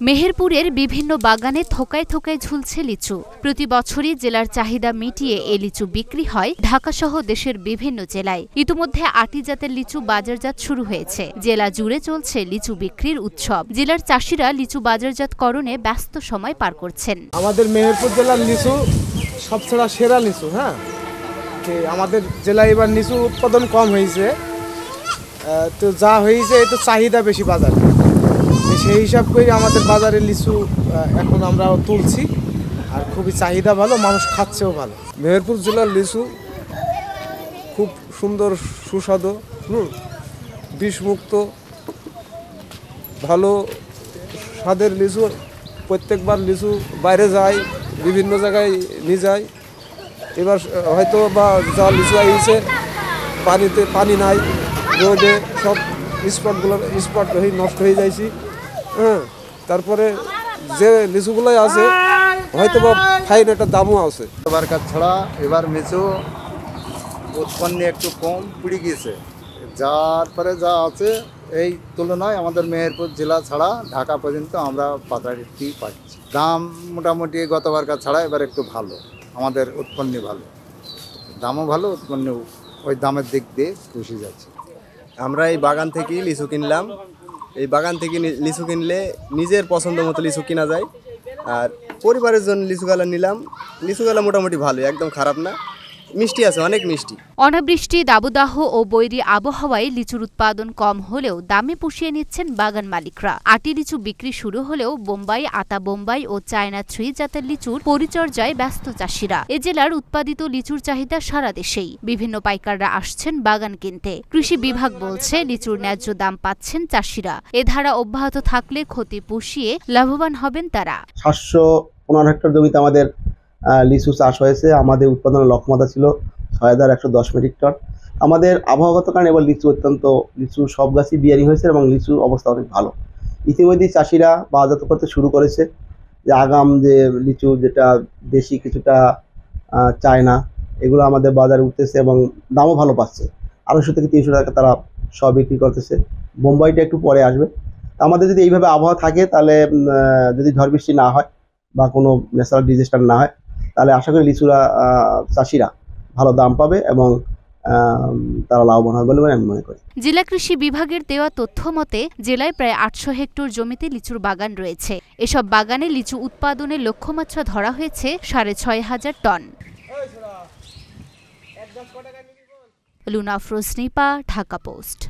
মেহেরপুরের বিভিন্ন বাগানে থোকায় থোকায় ঝুলছে লিচু। প্রতি বছরই জেলার চাহিদা মিটিয়ে এ লিচু বিক্রি হয় ঢাকাসহ দেশের বিভিন্ন জেলায়। ইতিমধ্যে ৮টি জাতের লিচু বাজারজাত শুরু হয়েছে। জেলা জুড়ে চলছে লিচু বিক্রির উৎসব। জেলার চাষিরা লিচু বাজারজাতকরণে ব্যস্ত সময় পার করছেন। আমাদের মেহেরপুর জেলার লিচু সবচেয়ে সেরা লিচু। আমাদের জেলায় এবার লিচু উৎপাদন কম হয়েছে, তো যা হয়েছে এই তো চাহিদা বেশি বাজারে, সেই হিসাব করে আমাদের বাজারে লিচু এখন আমরা তুলছি, আর খুবই চাহিদা ভালো, মানুষ খাচ্ছেও ভালো। মেহেরপুর জেলার লিচু খুব সুন্দর, সুস্বাদু, বিষমুক্ত, ভালো স্বাদের লিচু। প্রত্যেকবার লিচু বাইরে যায়, বিভিন্ন জায়গায় নিয়ে যায়। এবার হয়তো বা যা লিচু আইছে পানিতে পানি নাই, রোদে সব স্পট হয়ে নষ্ট হয়ে যাইছি। তারপরে যে লিচুগুলোই আছে হয়তো বা ফাইন একটা দামও আছে। গতবারকার ছাড়া এবার লিচু উৎপন্ন একটু কম পড়ে গিয়েছে, যার পরে যা আছে এই তুলনায় আমাদের মেহেরপুর জেলা ছাড়া ঢাকা পর্যন্ত আমরা পাতাটি পাচ্ছি। দাম মোটামুটি গতবারকার ছাড়া এবার একটু ভালো, আমাদের উৎপন্ন ভালো, দামও ভালো, উৎপন্ন ওই দামের দিক দিয়ে খুশি যাচ্ছে। আমরা এই বাগান থেকেই লিচু কিনলাম। এই বাগান থেকে লিচু কিনলে নিজের পছন্দ মতো লিচু কেনা যায়, আর পরিবারের জন্য লিচু গালা নিলাম। লিচু গালা মোটামুটি ভালো, একদম খারাপ না, মিষ্টি আছে, অনেক মিষ্টি। অনাবৃষ্টি, দাবদাহ ও বৈরী আবহাওয়ায় লিচুর উৎপাদন কম হলেও দামে পুষিয়ে নিচ্ছেন বাগান মালিকরা। ৮টি লিচু বিক্রি শুরু হলেও বোম্বাই, আতা বোম্বাই ও চায়না 3 জাতের লিচুর পরিচর্যায় ব্যস্ত চাষিরা। এ জেলার উৎপাদিত লিচুর চাহিদা সারা দেশেই। বিভিন্ন পাইকাররা আসছেন বাগান কিনতে। কৃষি বিভাগ বলছে লিচুর ন্যায্য দাম পাচ্ছেন চাষিরা। এ ধারা অব্যাহত থাকলে ক্ষতি পুষিয়ে লাভবান হবেন তারা। 715 হেক্টর জমিতে আমাদের লিচু চাষ হয়েছে। আমাদের উৎপাদনের লক্ষ্যমাত্রা ছিল 6110 মেট্রিক টন। আমাদের আবহাওয়াগত কারণে এবার লিচু সব গাছই বিয়ারিং হয়েছে এবং লিচুর অবস্থা অনেক ভালো। ইতিমধ্যেই চাষিরা বাজারজাত করতে শুরু করেছে। যে আগাম যে লিচু, যেটা দেশি কিছুটা চায়না, এগুলো আমাদের বাজারে উঠতেছে এবং দামও ভালো পাচ্ছে। 250 থেকে 300 টাকা তারা সব বিক্রি করতেছে। বোম্বাইটা একটু পরে আসবে। আমাদের যদি এইভাবে আবহাওয়া থাকে, তাহলে যদি ঝড় বৃষ্টি না হয় বা কোনো ন্যাচারাল ডিজাস্টার না হয়, তাহলে আশা করি লিচুরা চাষিরা ভালো দাম পাবে এবং তারা লাভবান হবে বলে আমি মনে করি। জেলা কৃষি বিভাগের দেওয়া তথ্য মতে জেলায় প্রায় 800 হেক্টর জমিতে লিচুর বাগান রয়েছে। এসব বাগানে লিচু উৎপাদনের লক্ষ্যমাত্রা ধরা হয়েছে 6500 টন। লুনা আফরোজ নিপা, ঢাকা পোস্ট।